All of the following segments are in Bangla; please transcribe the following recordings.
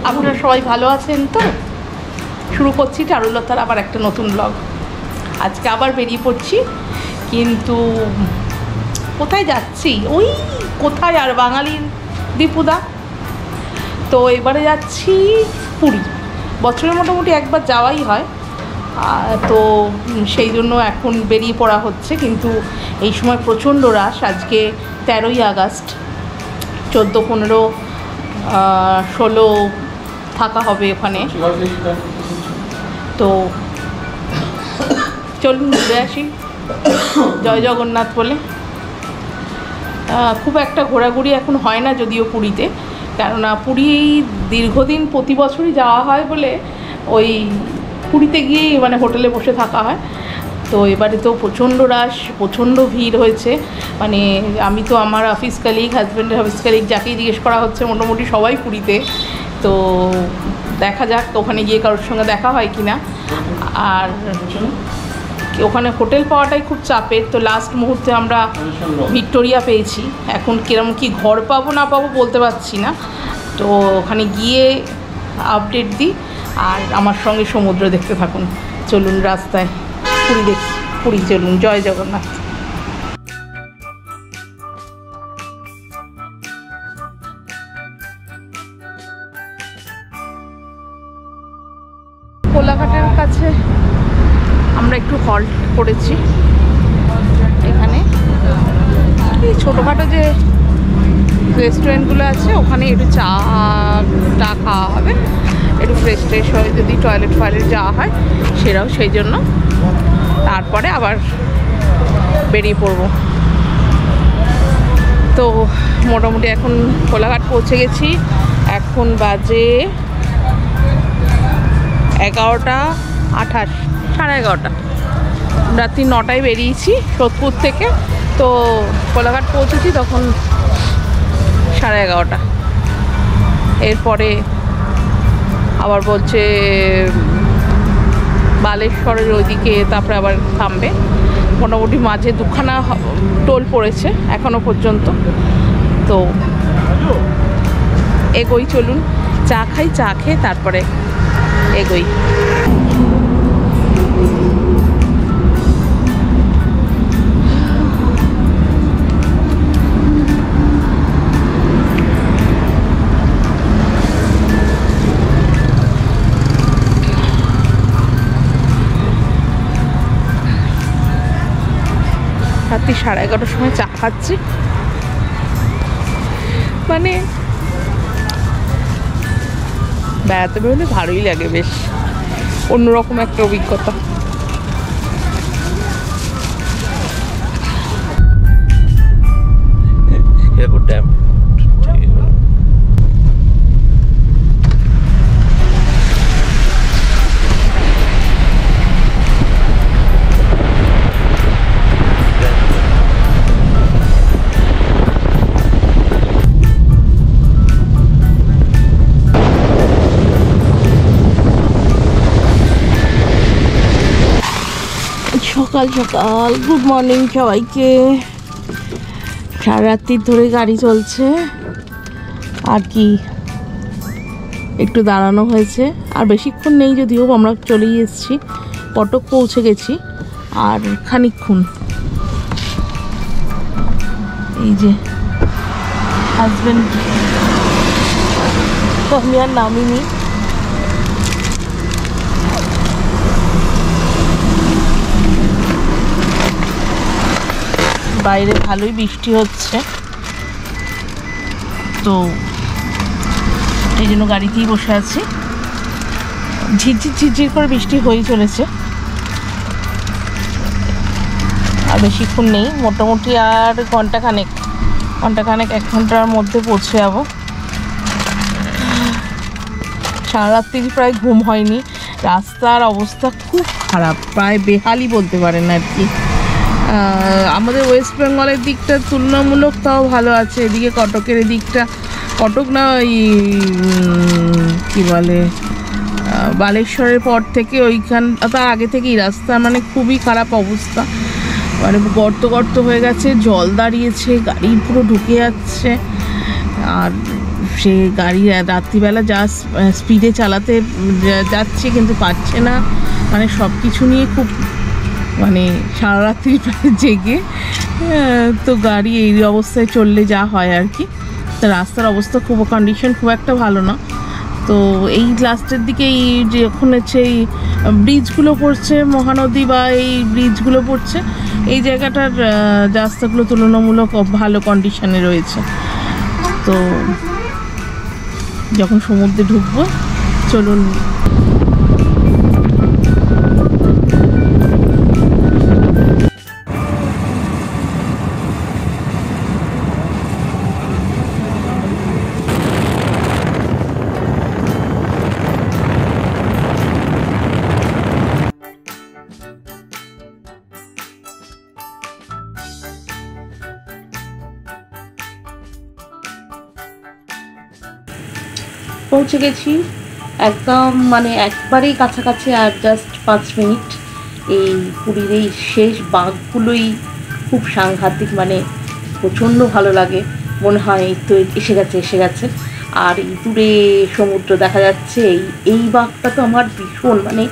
আপনারা সবাই ভালো আছেন তো? শুরু করছি চারুলতার আবার একটা নতুন ব্লগ। আজকে আবার বেরিয়ে পড়ছি, কিন্তু কোথায় যাচ্ছি? ওই কোথায় আর বাঙালির দীপুদা। তো এবারে যাচ্ছি পুরী। বছরে মোটামুটি একবার যাওয়াই হয়, তো সেই জন্য এখন বেরিয়ে পড়া হচ্ছে। কিন্তু এই সময় প্রচণ্ড রাশ। আজকে 13ই আগস্ট, 14, 15, 16 থাকা হবে ওখানে। তো চলুন ঘুরে আসি, জয় জগন্নাথ বলে। খুব একটা ঘোরাঘুরি এখন হয় না যদিও পুরীতে, কেননা পুরী দীর্ঘদিন প্রতি বছরই যাওয়া হয় বলে ওই পুরীতে গিয়েই মানে হোটেলে বসে থাকা হয়। তো এবারে তো প্রচণ্ড রাশ, প্রচণ্ড ভিড় হয়েছে। মানে আমি তো আমার অফিস কালিগ, হাজব্যান্ডের অফিস কালিগ, যাকেই জিজ্ঞেস করা হচ্ছে মোটামুটি সবাই পুরীতে। তো দেখা যাক ওখানে গিয়ে কারোর সঙ্গে দেখা হয় কি না। আর ওখানে হোটেল পাওয়াটাই খুব চাপের। তো লাস্ট মুহূর্তে আমরা ভিক্টোরিয়া পেয়েছি। এখন কিরম কি ঘর পাবো না পাবো বলতে পারছি না। তো ওখানে গিয়ে আপডেট দিই, আর আমার সঙ্গে সমুদ্র দেখতে থাকুন। চলুন রাস্তায় পুরী দেখি, পুরী চলুন। জয় জগন্নাথ। কোলাঘাটের কাছে আমরা একটু হল্ট করেছি। এখানে এই ছোটোখাটো যে রেস্টুরেন্টগুলো আছে ওখানে একটু চা খাওয়া হবে, একটু ফ্রেশ হয়ে যদি টয়লেট যাওয়া হয় সেটাও, সেই জন্য তারপরে আবার বেরিয়ে পড়ব। তো মোটামুটি এখন কোলাঘাট পৌঁছে গেছি। এখন বাজে 11:28, 11:30। রাত্রি 9টায় বেরিয়েছি সোদপুর থেকে। তো কোলাঘাট পৌঁছেছি তখন 11:30। এরপরে আবার বলছে বালেশ্বরের ওইদিকে, তারপরে আবার থামবে। মোটামুটি মাঝে 2খানা টোল পড়েছে এখনো পর্যন্ত। তো এগোই, চলুন চা খাই, চা খেয়ে তারপরে এগোই। রাত্রি 11:30 সময় চা খাচ্ছি। মানে বেড়াতে বেরোলে ভালোই লাগে, বেশ অন্যরকম একটা অভিজ্ঞতা। সকাল সকাল গুড মর্নিং সবাইকে। সারা রাত্রির ধরে গাড়ি চলছে, আর কি একটু দাঁড়ানো হয়েছে। আর বেশিক্ষণ নেই, যদিও আমরা চলেই এসেছি, কটক পৌঁছে গেছি আর খানিকক্ষণ। এই যে হাজব্যান্ড, তো আমি আর নামিনি। বাইরে ভালোই বৃষ্টি হচ্ছে, তো এই জন্য গাড়িতেই বসে আছি। ঝিরঝির করে বৃষ্টি হয়ে চলেছে। আর বেশিক্ষণ নেই, মোটামুটি আর ঘন্টাখানেক 1 ঘন্টার মধ্যে পৌঁছে যাবো। সারা রাত্রি প্রায় ঘুম হয়নি। রাস্তার অবস্থা খুব খারাপ, প্রায় বেহালই বলতে পারেন আর কি। আমাদের ওয়েস্ট বেঙ্গলের দিকটা তুলনামূলক তাও ভালো আছে। এদিকে কটকের এদিকটা, কটক না ওই কী বলে বালেশ্বরের পর থেকে ওইখান, তার আগে থেকেই রাস্তা মানে খুবই খারাপ অবস্থা। মানে গর্ত হয়ে গেছে, জল দাঁড়িয়েছে, গাড়ি পুরো ঢুকে যাচ্ছে। আর সে গাড়ি রাত্রিবেলা যা স্পিডে চালাতে যাচ্ছে কিন্তু পারছে না, মানে সব কিছু নিয়ে খুব মানে সারা রাত্রি জেগে, তো গাড়ি এই অবস্থায় চললে যা হয় আর কি। তো রাস্তার অবস্থা খুব কন্ডিশন খুব একটা ভালো না। তো এই লাস্টের দিকে এই যখন হচ্ছে এই ব্রিজগুলো পড়ছে, মহানদী বা এই ব্রিজগুলো পড়ছে, এই জায়গাটার রাস্তাগুলো তুলনামূলক ভালো কন্ডিশনে রয়েছে। তো যখন সমুদ্রে ঢুকবো চলুন। পৌঁছে গেছি একদম, মানে একবারেই কাছাকাছি, আর জাস্ট 5 মিনিট। এই পুরীর এই শেষ বাঁকগুলোই খুব সাংঘাতিক, মানে প্রচণ্ড ভালো লাগে, মনে হয় এই তো এসে গেছে। আর এই দূরে সমুদ্র দেখা যাচ্ছে। এই বাঁকটা তো আমার ভীষণ, মানে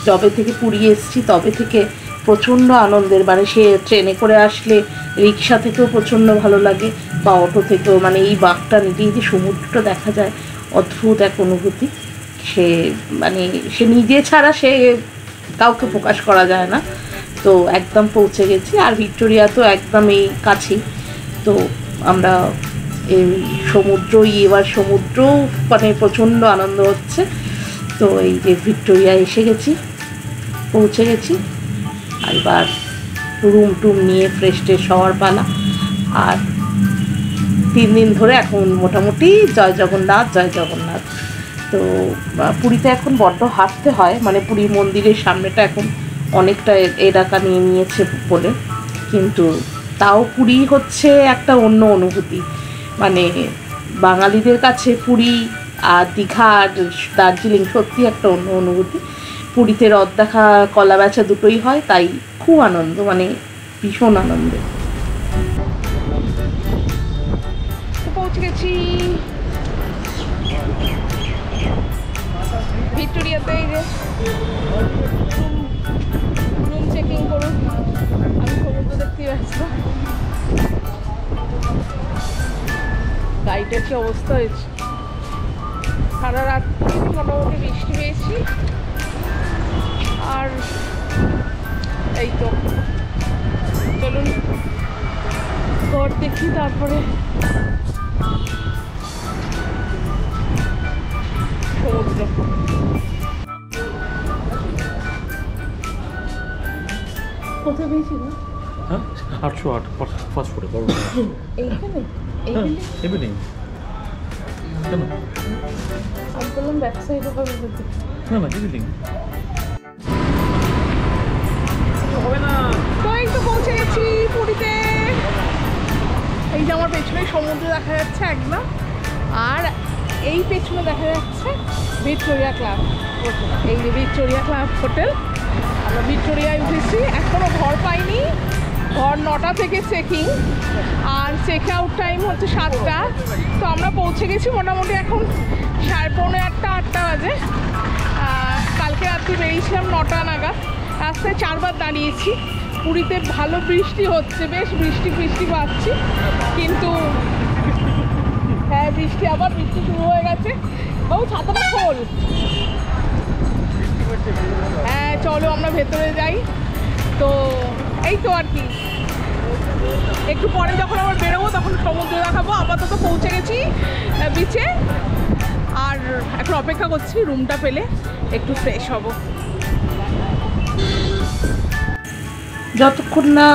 যবে থেকে পুরী এসেছি তবে থেকে প্রচণ্ড আনন্দের, মানে সে ট্রেনে করে আসলে, রিক্সা থেকেও প্রচণ্ড ভালো লাগে বা অটো থেকেও, মানে এই বাঁকটা নিজেই যে সমুদ্রটা দেখা যায়, অদ্ভুত এক অনুভূতি। সে মানে সে নিজে ছাড়া সে কাউকে প্রকাশ করা যায় না। তো একদম পৌঁছে গেছি, আর ভিক্টোরিয়া তো একদম এই কাছেই। তো আমরা এই এবার সমুদ্র মানে প্রচণ্ড আনন্দ হচ্ছে। তো এই যে ভিক্টোরিয়া এসে গেছি, পৌঁছে গেছি। আর এবার রুম নিয়ে ফ্রেশ ট্রেশ হওয়ার পালা। আর 3 দিন ধরে এখন মোটামুটি জয় জগন্নাথ। তো পুরীতে এখন বড্ড হাঁটতে হয়, মানে পুরী মন্দিরের সামনেটা এখন অনেকটা এলাকা নিয়ে নিয়েছে বলে, কিন্তু তাও পুরী হচ্ছে একটা অন্য অনুভূতি। মানে বাঙালিদের কাছে পুরী আর দীঘা আর দার্জিলিং সত্যি একটা অন্য অনুভূতি। পুরীতে রথ দেখা, কলা বেচা দুটোই হয়, তাই খুব আনন্দ, মানে ভীষণ আনন্দের। পৌঁছে গেছি ভিক্টোরিয়াতে। এই যে রুম চেকিং করুন, আমি সমুদ্র দেখতে ব্যস্ত। গাড়িটার কি অবস্থা হয়েছে, সারা রাত মোটামুটি বৃষ্টি পেয়েছি। আর এই তো চলুন ঘর দেখি, তারপরে সমুদ্র। কোথায় পেয়েছি না? হ্যাঁ 808 ফাস্ট ফুডে বড় এইখানে এভরিথিং কেন আমি বললাম ব্যাক সাইডে হবে বলতে। না এভরিথিং হবে না। তো এই তো পৌঁছে গেছি পুরীতে। এই যে আমার পেছনে সমুদ্র দেখা যাচ্ছে একদম, আর এই পেছনে দেখা যাচ্ছে ভিক্টোরিয়া ক্লাব। এই যে ভিক্টোরিয়া ক্লাব হোটেল, আমরা ভিক্টোরিয়ায় উঠেছি। এখনও ঘর পাইনি, ঘর 9টা থেকে চেকিং, আর চেক আউট টাইম হচ্ছে 7টা। তো আমরা পৌঁছে গেছি মোটামুটি এখন 7:45-8টা বাজে। কালকে রাত্রি বেরিয়েছিলাম 9টা নাগাদ। রাস্তায় 4বার দাঁড়িয়েছি। পুরীতে ভালো বৃষ্টি হচ্ছে, বেশ বৃষ্টি পাচ্ছি, কিন্তু হ্যাঁ বৃষ্টি শুরু হয়ে গেছে। বাবু ছাতাটা খোল। হ্যাঁ চলো আমরা ভেতরে যাই। তো এই তো আর কি, একটু পরে যখন আবার বেরোবো তখন সমুদ্র দেখাবো। আপাতত পৌঁছে গেছি বিচে, আর এখন অপেক্ষা করছি রুমটা পেলে একটু ফ্রেশ হব। যতক্ষণ না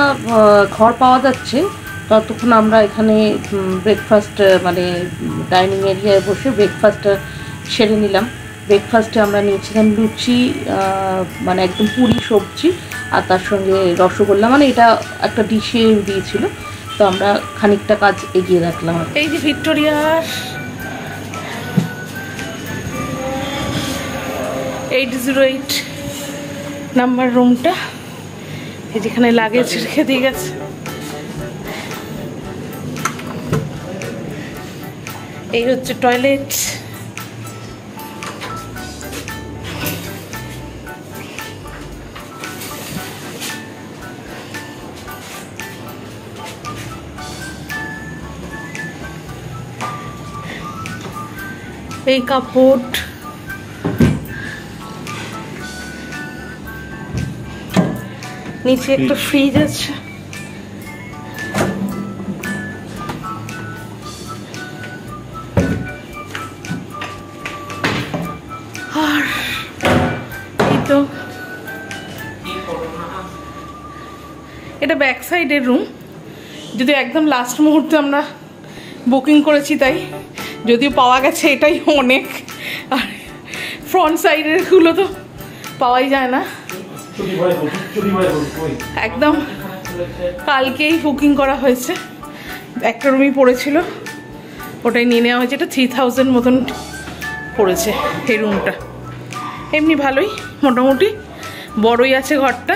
ঘর পাওয়া যাচ্ছে ততক্ষণ আমরা এখানে ব্রেকফাস্ট, মানে ডাইনিং এরিয়ায় বসে ব্রেকফাস্টটা সেরে নিলাম। ব্রেকফাস্টে আমরা নিয়েছিলাম লুচি, মানে একদম পুরি সবজি, আর তার সঙ্গে রসগোল্লা, মানে এটা একটা ডিশে দিয়েছিল। তো আমরা খানিকটা কাজ এগিয়ে রাখলাম। এই যে ভিক্টোরিয়ার 808 নাম্বার রুমটা, এই যেখানে লাগেজ রেখে দিয়ে গেছে। এই হচ্ছে টয়লেট। এই কাপড়, নিচে একটা ফ্রিজ আছে। আর এই তো এটা ব্যাক সাইডের রুম, যদি একদম লাস্ট মুহূর্তে আমরা বুকিং করেছি তাই, যদিও পাওয়া গেছে এটাই অনেক। আর ফ্রন্ট সাইডের গুলো তো পাওয়াই যায় না, একদম কালকেই বুকিং করা হয়েছে। একটা রুমই পড়েছিল, ওটাই নিয়ে নেওয়া হয়েছে। এটা 3000 মতন পড়েছে এই রুমটা। এমনি ভালোই, মোটামুটি বড়ই আছে ঘরটা,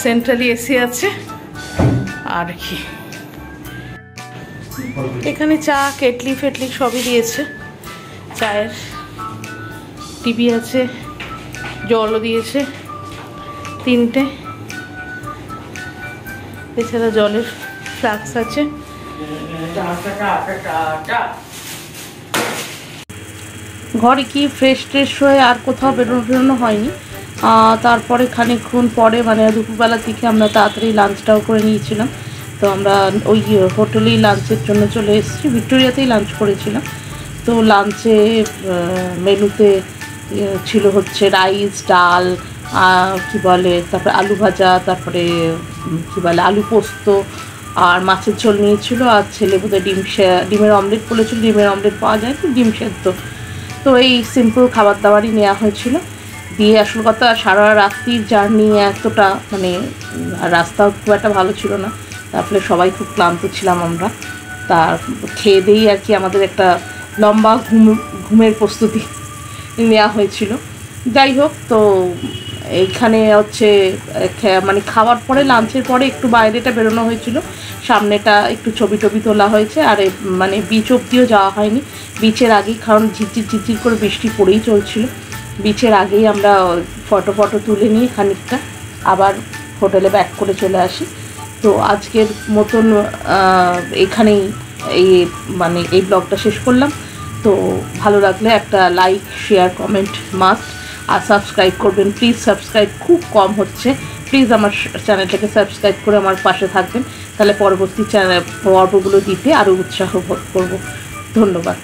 সেন্ট্রালি এসি আছে। আর কি এখানে চা, কেটলি ফেটলি সবই দিয়েছে, চায়ের টিভি আছে, জলও দিয়েছে 3টে, এছাড়া জলের ফ্লাক্স আছে। ঘরে কি ফ্রেশ ট্রেশ হয়ে আর কোথাও বেরোনো হয়নি। তারপরে খানিকক্ষণ পরে মানে দুপুরবেলার দিকে আমরা তাড়াতাড়ি লাঞ্চটাও করে নিয়েছিলাম। তো আমরা ওই হোটেলেই লাঞ্চের জন্য চলে এসেছি, ভিক্টোরিয়াতেই লাঞ্চ করেছিলাম। তো লাঞ্চে মেনুতে ছিল হচ্ছে রাইস, ডাল, কি বলে, তারপরে আলু ভাজা, তারপরে কি বলে আলু পোস্ত, আর মাছের ঝোল নিয়েছিল। আর ছেলে বোধহয় ডিমের অমলেট বলেছিল, ডিমের অমলেট পাওয়া যায় তো, ডিম সেদ্ধ। তো এই সিম্পল খাবার দাবারই নেওয়া হয়েছিল। দিয়ে আসল কথা, সারা রাত্রির জার্নি এতটা মানে রাস্তাও খুব একটা ভালো ছিল না, তারপরে সবাই খুব ক্লান্ত ছিলাম আমরা। তার খেয়ে দিয়েই আর কি আমাদের একটা লম্বা ঘুমের প্রস্তুতি নেওয়া হয়েছিল। যাই হোক, তো এইখানে হচ্ছে মানে খাওয়ার পরে লাঞ্চের পরে একটু বাইরেটা বেরোনো হয়েছিল, সামনেটা একটু ছবি টবি তোলা হয়েছে। আর মানে বিচ অব্দিও যাওয়া হয়নি, বিচের আগেই, কারণ ঝিরঝির করে বৃষ্টি পড়েই চলছিল। বিচের আগেই আমরা ফটো তুলে নিয়ে খানিকটা আবার হোটেলে ব্যাক করে চলে আসি। তো আজকের মতন এখানেই মানে এই ব্লগটা শেষ করলাম। তো ভালো লাগলে একটা লাইক, শেয়ার, কমেন্ট মাস্ট, আর সাবস্ক্রাইব করবেন প্লিজ। সাবস্ক্রাইব খুব কম হচ্ছে, প্লিজ আমার চ্যানেলটাকে সাবস্ক্রাইব করে আমার পাশে থাকবেন, তাহলে পরবর্তী পর্বগুলো দিতে আরও উৎসাহ বোধ করব। ধন্যবাদ।